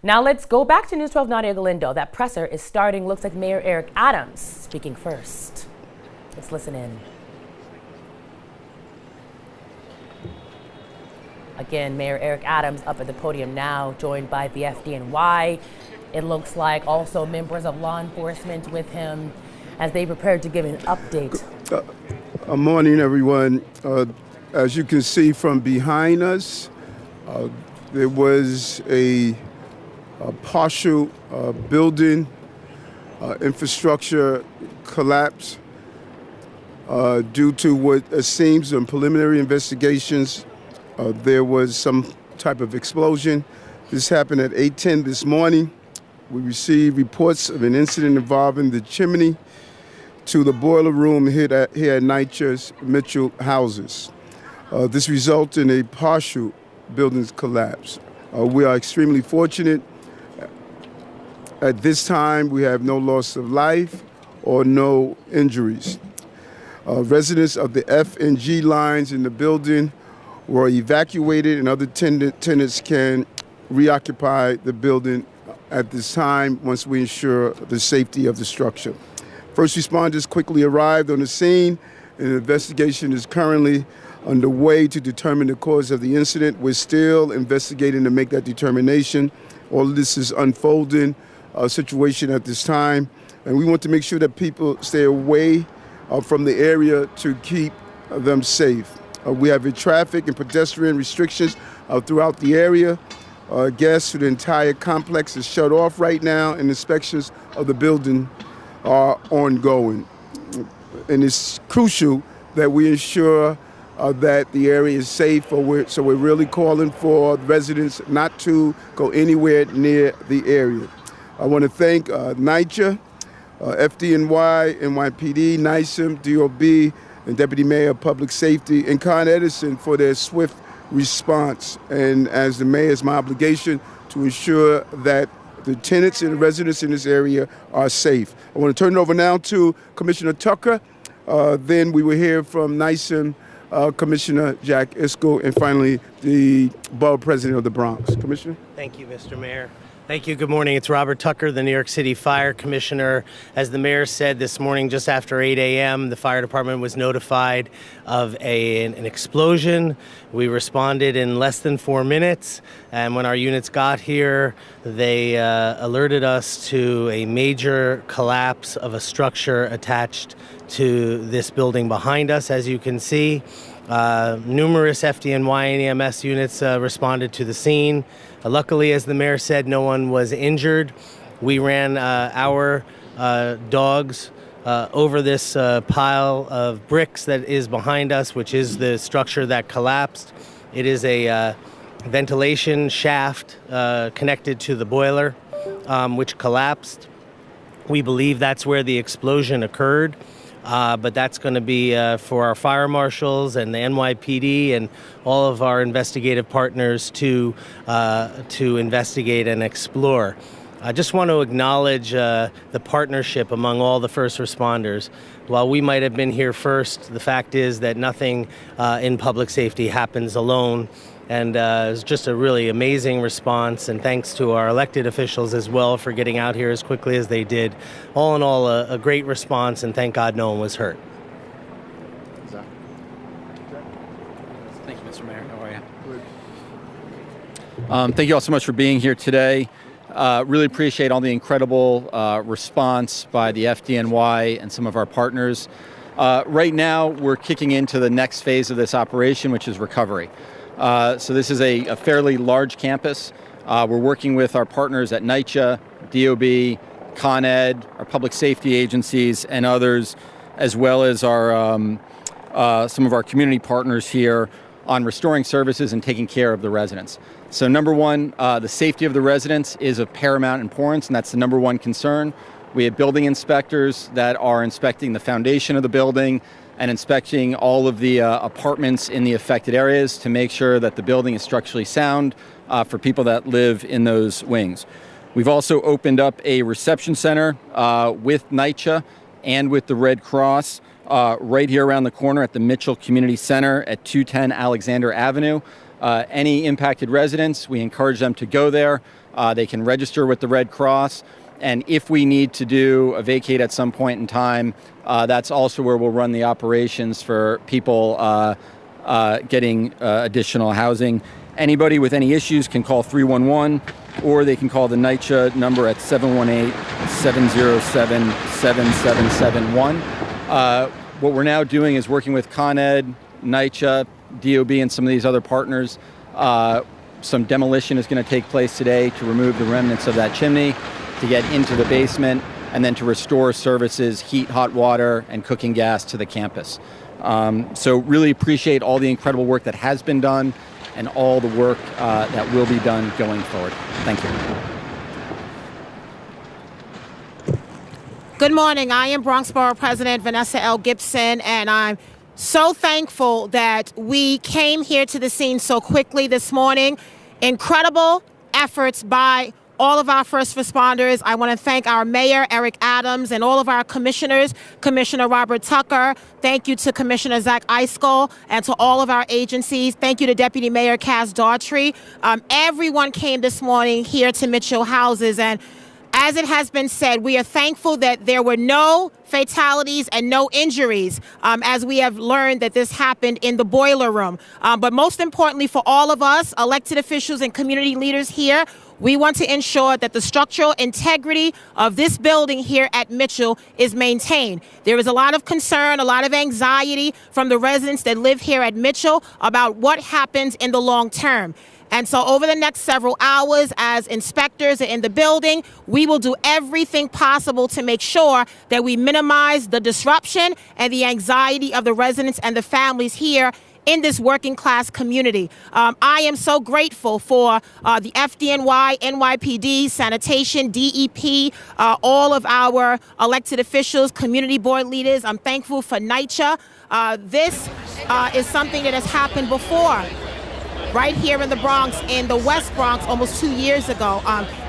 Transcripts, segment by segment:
Now let's go back to News 12 Nadia Galindo. That presser is starting. Looks like Mayor Eric Adams speaking first. Let's listen in. Again, Mayor Eric Adams up at the podium now, joined by the FDNY. It looks like also members of law enforcement with him as they prepare to give an update. Good morning, everyone. As you can see from behind us, there was a partial building infrastructure collapse due to what seems in preliminary investigations. There was some type of explosion. This happened at 8:10 this morning. We received reports of an incident involving the chimney to the boiler room here at NYC's Mitchell houses. This resulted in a partial building collapse. We are extremely fortunate. At this time, we have no loss of life or no injuries. Residents of the F and G lines in the building were evacuated, and other tenants can reoccupy the building at this time once we ensure the safety of the structure. First responders quickly arrived on the scene, and an investigation is currently underway to determine the cause of the incident. We're still investigating to make that determination. All of this is unfolding situation at this time, and we want to make sure that people stay away from the area to keep them safe. We have traffic and pedestrian restrictions throughout the area. Gas to the entire complex is shut off right now, and inspections of the building are ongoing. And it's crucial that we ensure that the area is safe, so we're really calling for residents not to go anywhere near the area. I want to thank NYCHA, FDNY, NYPD, NYSEM, DOB, and Deputy Mayor of Public Safety, and Con Edison for their swift response. And as the mayor, it's my obligation to ensure that the tenants and the residents in this area are safe. I want to turn it over now to Commissioner Tucker. Then we will hear from NYSEM Commissioner Jack Iskel, and finally the Borough President of the Bronx. Commissioner? Thank you, Mr. Mayor. Thank you. Good morning. It's Robert Tucker, the New York City Fire Commissioner. As the mayor said this morning, just after 8 a.m., the fire department was notified of an explosion. We responded in less than 4 minutes, and when our units got here, they alerted us to a major collapse of a structure attached to this building behind us, as you can see. Numerous FDNY and EMS units responded to the scene. Luckily, as the mayor said, no one was injured. We ran our dogs over this pile of bricks that is behind us, which is the structure that collapsed. It is a ventilation shaft connected to the boiler, which collapsed. We believe that's where the explosion occurred. But that's going to be for our fire marshals and the NYPD and all of our investigative partners to investigate and explore. I just want to acknowledge the partnership among all the first responders. While we might have been here first, the fact is that nothing in public safety happens alone. And it's just a really amazing response, and thanks to our elected officials as well for getting out here as quickly as they did. All in all, a great response, and thank God no one was hurt. Thank you, Mr. Mayor. How are you? Thank you all so much for being here today. Really appreciate all the incredible response by the FDNY and some of our partners. Right now, we're kicking into the next phase of this operation, which is recovery. So this is a fairly large campus. We're working with our partners at NYCHA, DOB, Con Ed, our public safety agencies, and others, as well as our some of our community partners here on restoring services and taking care of the residents. So number one, the safety of the residents is of paramount importance, and that's the number one concern. We have building inspectors that are inspecting the foundation of the building and inspecting all of the apartments in the affected areas to make sure that the building is structurally sound for people that live in those wings. We've also opened up a reception center with NYCHA and with the Red Cross right here around the corner at the Mitchell Community Center at 210 Alexander Avenue. Any impacted residents, we encourage them to go there They can register with the Red Cross. And if we need to do a vacate at some point in time, that's also where we'll run the operations for people getting additional housing. Anybody with any issues can call 311, or they can call the NYCHA number at 718-707-7771. What we're now doing is working with Con Ed, NYCHA, DOB, and some of these other partners. Some demolition is going to take place today to remove the remnants of that chimney, to get into the basement, and then to restore services, heat, hot water, and cooking gas to the campus. So really appreciate all the incredible work that has been done and all the work that will be done going forward. Thank you. Good morning. I am Bronx Borough President Vanessa L. Gibson, and I'm so thankful that we came here to the scene so quickly this morning. Incredible efforts by all of our first responders. I want to thank our mayor, Eric Adams, and all of our commissioners, Commissioner Robert Tucker. Thank you to Commissioner Zach Eiskell and to all of our agencies. Thank you to Deputy Mayor Cass Daughtry. Everyone came this morning here to Mitchell Houses, and as it has been said, we are thankful that there were no fatalities and no injuries, as we have learned that this happened in the boiler room. But most importantly for all of us, elected officials and community leaders here, we want to ensure that the structural integrity of this building here at Mitchell is maintained. There is a lot of concern, a lot of anxiety from the residents that live here at Mitchell about what happens in the long term. And so over the next several hours, as inspectors are in the building, we will do everything possible to make sure that we minimize the disruption and the anxiety of the residents and the families here in this working class community. I am so grateful for the FDNY, NYPD, sanitation, DEP, all of our elected officials, community board leaders. I'm thankful for NYCHA. This is something that has happened before, right here in the Bronx, in the West Bronx, almost 2 years ago.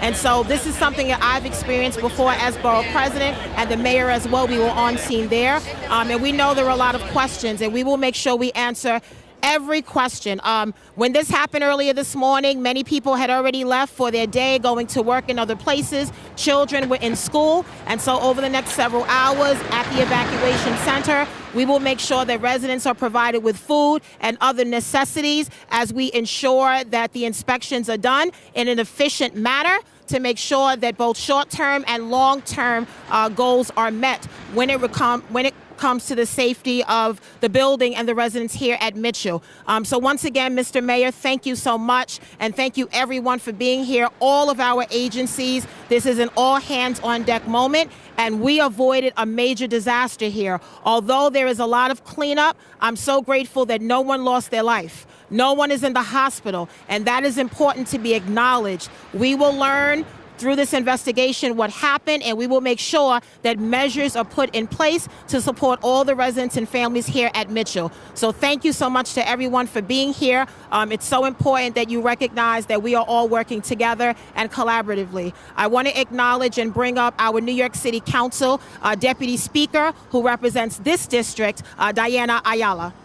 And so this is something that I've experienced before as borough president, and the mayor as well. We were on scene there. And we know there are a lot of questions, and we will make sure we answer every question. When this happened earlier this morning, many people had already left for their day, going to work in other places. Children were in school. And so over the next several hours at the evacuation center, we will make sure that residents are provided with food and other necessities as we ensure that the inspections are done in an efficient manner to make sure that both short-term and long-term goals are met when it comes to the safety of the building and the residents here at Mitchell. So once again, Mr. Mayor, thank you so much, and thank you everyone for being here, all of our agencies. This is an all-hands-on-deck moment, and we avoided a major disaster here. Although there is a lot of cleanup, I'm so grateful that no one lost their life. No one is in the hospital, and that is important to be acknowledged. We will learn through this investigation what happened, and we will make sure that measures are put in place to support all the residents and families here at Mitchell. So thank you so much to everyone for being here. It's so important that you recognize that we are all working together and collaboratively. I want to acknowledge and bring up our New York City Council Deputy Speaker, who represents this district, Diana Ayala.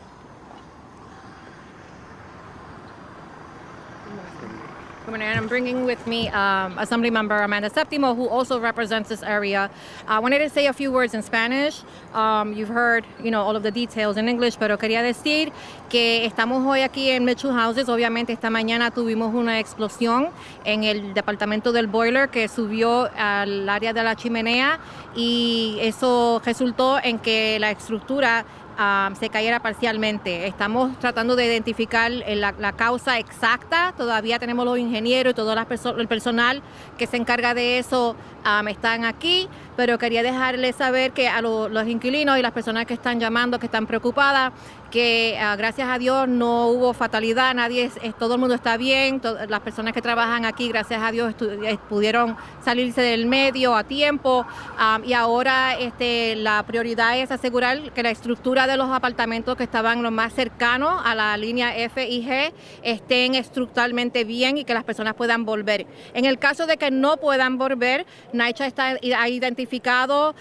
And I'm bringing with me Assemblymember Amanda Septimo, who also represents this area. I wanted to say a few words in Spanish. You've heard, all of the details in English, pero quería decir que estamos hoy aquí en Mitchell Houses. Obviamente esta mañana tuvimos una explosión en el departamento del boiler que subió al área de la chimenea, y eso resultó en que la estructura se cayera parcialmente. Estamos tratando de identificar la causa exacta. Todavía tenemos los ingenieros y todo el personal que se encarga de eso están aquí, pero quería dejarles saber que a los inquilinos y las personas que están llamando, que están preocupadas, que gracias a Dios no hubo fatalidad, todo el mundo está bien, las personas que trabajan aquí, gracias a Dios, pudieron salirse del medio a tiempo, y ahora la prioridad es asegurar que la estructura de los apartamentos que estaban lo más cercanos a la línea F y G estén estructuralmente bien y que las personas puedan volver. En el caso de que no puedan volver, NYCHA ha identificado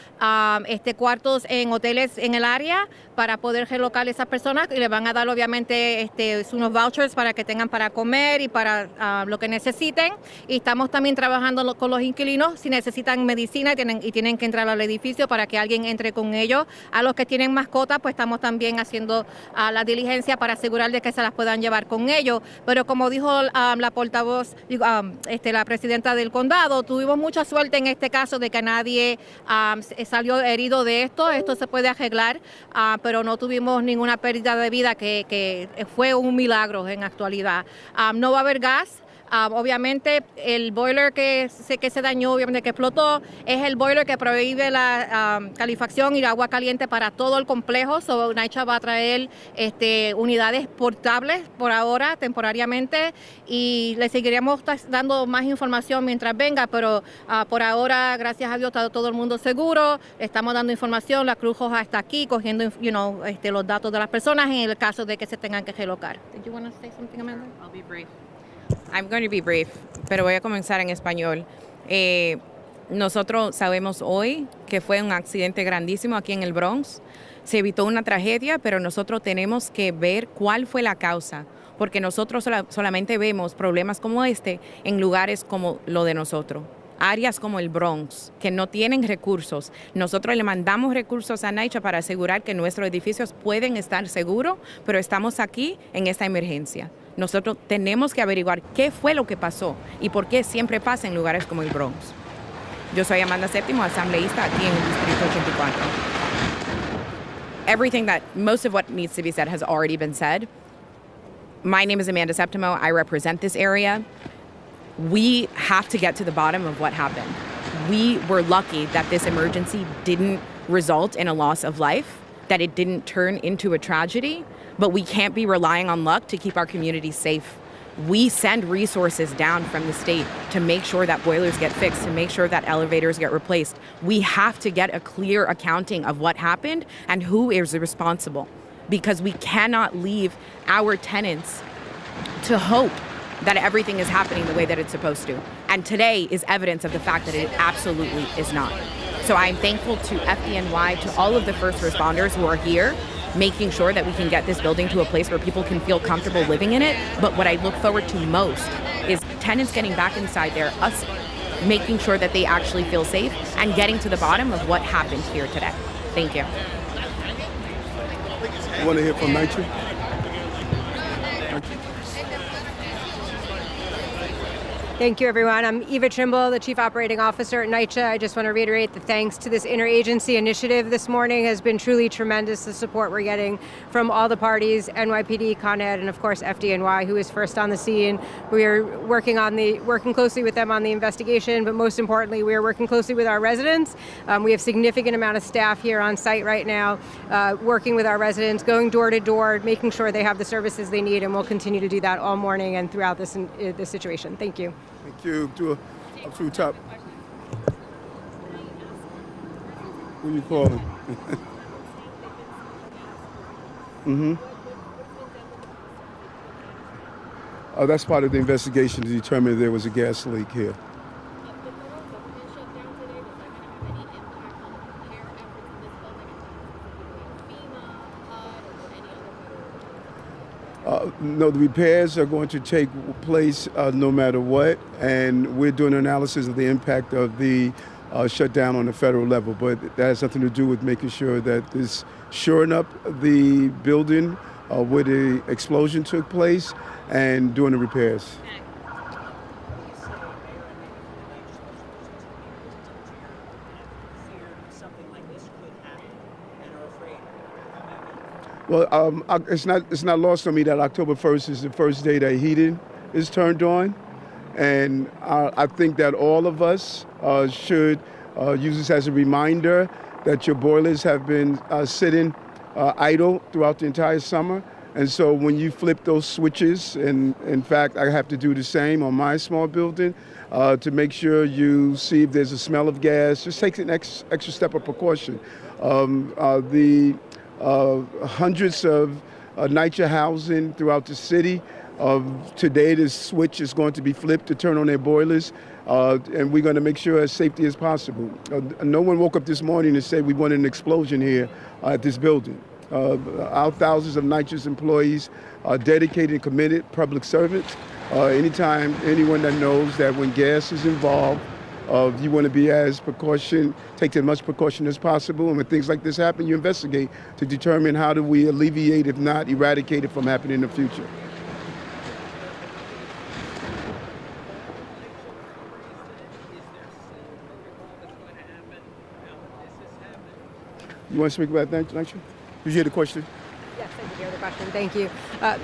cuartos en hoteles en el área para poder relocar esas personas personas y les van a dar obviamente unos vouchers para que tengan para comer y para lo que necesiten. Y estamos también trabajando con los inquilinos si necesitan medicina y tienen que entrar al edificio para que alguien entre con ellos. A los que tienen mascotas, pues estamos también haciendo la diligencia para asegurar de que se las puedan llevar con ellos. Pero como dijo la portavoz, la presidenta del condado, tuvimos mucha suerte en este caso de que nadie salió herido de esto. Esto se puede arreglar, pero no tuvimos ninguna pérdida de vida, que fue un milagro en actualidad. No va a haber gas. Obviamente el boiler que se dañó, obviamente que explotó, es el boiler que prohíbe la calefacción y el agua caliente para todo el complejo. So, NYCHA va a traer unidades portables por ahora, temporariamente, y le seguiremos dando más información mientras venga, pero por ahora, gracias a Dios, está todo el mundo seguro. Estamos dando información, la Cruz Roja está aquí cogiendo los datos de las personas en el caso de que se tengan que relocar. Did you want to say something, Amanda? I'll be brief. I'm going to be brief, pero voy a comenzar en español. Nosotros sabemos hoy que fue un accidente grandísimo aquí en el Bronx. Se evitó una tragedia, pero nosotros tenemos que ver cuál fue la causa, porque nosotros solamente vemos problemas como este en lugares como lo de nosotros. Áreas como el Bronx, que no tienen recursos. Nosotros le mandamos recursos a NYCHA para asegurar que nuestros edificios pueden estar seguros, pero estamos aquí en esta emergencia. Nosotros tenemos que averiguar qué fue lo que pasó y por qué siempre pasa en lugares como el Bronx. Yo soy Amanda Séptimo, asambleísta aquí en el Distrito 84. Most of what needs to be said has already been said. My name is Amanda Septimo. I represent this area. We have to get to the bottom of what happened. We were lucky that this emergency didn't result in a loss of life, that it didn't turn into a tragedy, but we can't be relying on luck to keep our communities safe. We send resources down from the state to make sure that boilers get fixed, to make sure that elevators get replaced. We have to get a clear accounting of what happened and who is responsible, because we cannot leave our tenants to hope that everything is happening the way that it's supposed to. And today is evidence of the fact that it absolutely is not. So I'm thankful to FDNY, to all of the first responders who are here, making sure that we can get this building to a place where people can feel comfortable living in it. But what I look forward to most is tenants getting back inside there, us making sure that they actually feel safe, and getting to the bottom of what happened here today. Thank you. I want to hear from NYCHA. Thank you, everyone. I'm Eva Trimble, the Chief Operating Officer at NYCHA. I just want to reiterate the thanks to this interagency initiative this morning has been truly tremendous. The support we're getting from all the parties, NYPD, Con Ed, and of course FDNY, who is first on the scene. We are working closely with them on the investigation, but most importantly, we are working closely with our residents. We have significant amount of staff here on site right now, working with our residents, going door to door, making sure they have the services they need, and we'll continue to do that all morning and throughout this situation. Thank you. Thank you. Do a through top. Who you calling? That's part of the investigation to determine if there was a gas leak here. No, the repairs are going to take place no matter what, and we're doing an analysis of the impact of the shutdown on the federal level. But that has something to do with making sure that this shoring up the building where the explosion took place and doing the repairs. Well, it's not lost on me that October 1st is the first day that heating is turned on, and I think that all of us should use this as a reminder that your boilers have been sitting idle throughout the entire summer, and so when you flip those switches, and in fact I have to do the same on my small building, to make sure you see if there's a smell of gas, just take an extra step of precaution. Hundreds of NYCHA housing throughout the city. Today, this switch is going to be flipped to turn on their boilers, and we're going to make sure as safety as possible. No one woke up this morning and said we wanted an explosion here at this building. Our thousands of NYCHA's employees are dedicated and committed public servants. Anytime anyone that knows that when gas is involved, you want to be take as much precaution as possible. And when things like this happen, you investigate to determine how do we alleviate, if not eradicate it from happening in the future. You want to speak about that, NYCHA? Did you hear the question? Yes, I did hear the question. Thank you.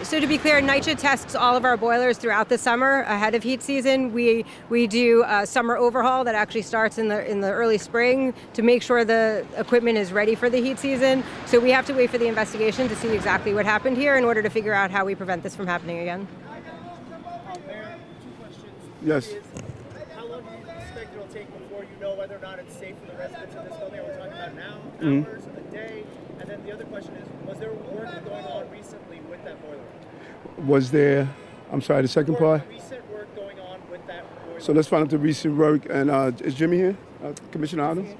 So to be clear, NYCHA tests all of our boilers throughout the summer ahead of heat season. We do a summer overhaul that actually starts in the early spring to make sure the equipment is ready for the heat season. So we have to wait for the investigation to see exactly what happened here in order to figure out how we prevent this from happening again. Mayor, 2 questions. Yes. How long do you expect it'll take before you know whether or not it's safe for the residents of this building? Are we talking about now, hours, a day? And then the other question is, was there work going on recently with that boiler? Was there, I'm sorry, the second part? Recent work going on with that boiler. So let's find out the recent work. And is Jimmy here? Commissioner Adams?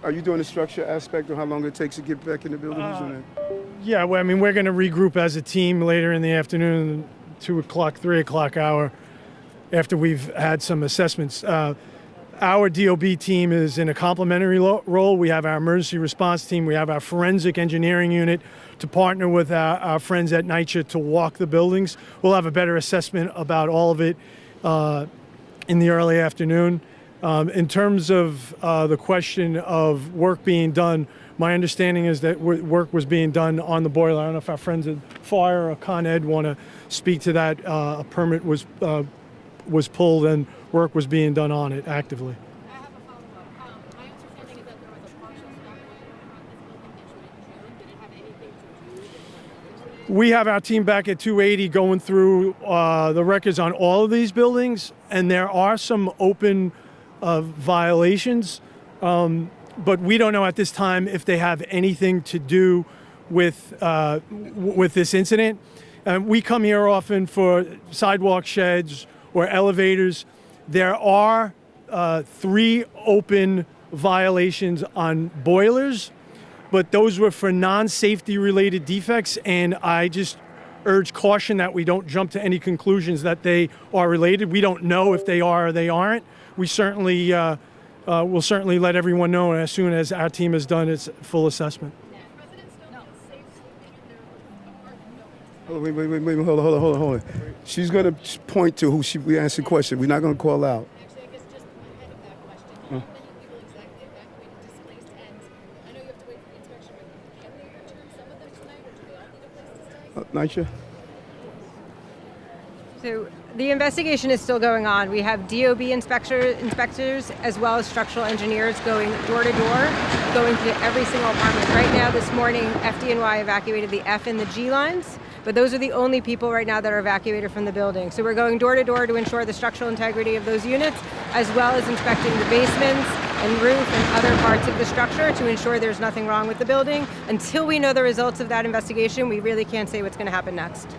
Are you doing the structure aspect of how long it takes to get back in the building? Yeah, well, I mean, we're going to regroup as a team later in the afternoon, 2 o'clock, 3 o'clock hour, after we've had some assessments. Our DOB team is in a complementary role. We have our emergency response team. We have our forensic engineering unit to partner with our friends at NYCHA to walk the buildings. We'll have a better assessment about all of it in the early afternoon. In terms of the question of work being done, my understanding is that work was being done on the boiler. I don't know if our friends at Fire or Con Ed want to speak to that. A permit was pulled and work was being done on it actively. I have a follow-up. My understanding is that there was a partial stop on this building issued in June. Did it have anything to do with We have our team back at 280 going through the records on all of these buildings, and there are some open violations, but we don't know at this time if they have anything to do with this incident. We come here often for sidewalk sheds or elevators. There are 3 open violations on boilers, but those were for non-safety related defects, and I just urge caution that we don't jump to any conclusions that they are related. We don't know if they are or they aren't. We certainly will certainly let everyone know as soon as our team has done its full assessment. Wait, hold on. She's going to point to who we answered the question. We're not going to call out. Actually, I guess just ahead of that question, how many people exactly evacuated, displaced, and I know you have to wait for the inspection, but can they return some of them tonight, or do they all need a place to stay? NYCHA? So the investigation is still going on. We have DOB inspectors as well as structural engineers going door to door, going to every single apartment. Right now, this morning, FDNY evacuated the F and the G lines, but those are the only people right now that are evacuated from the building. So we're going door to door to ensure the structural integrity of those units, as well as inspecting the basements and roof and other parts of the structure to ensure there's nothing wrong with the building. Until we know the results of that investigation, we really can't say what's going to happen next.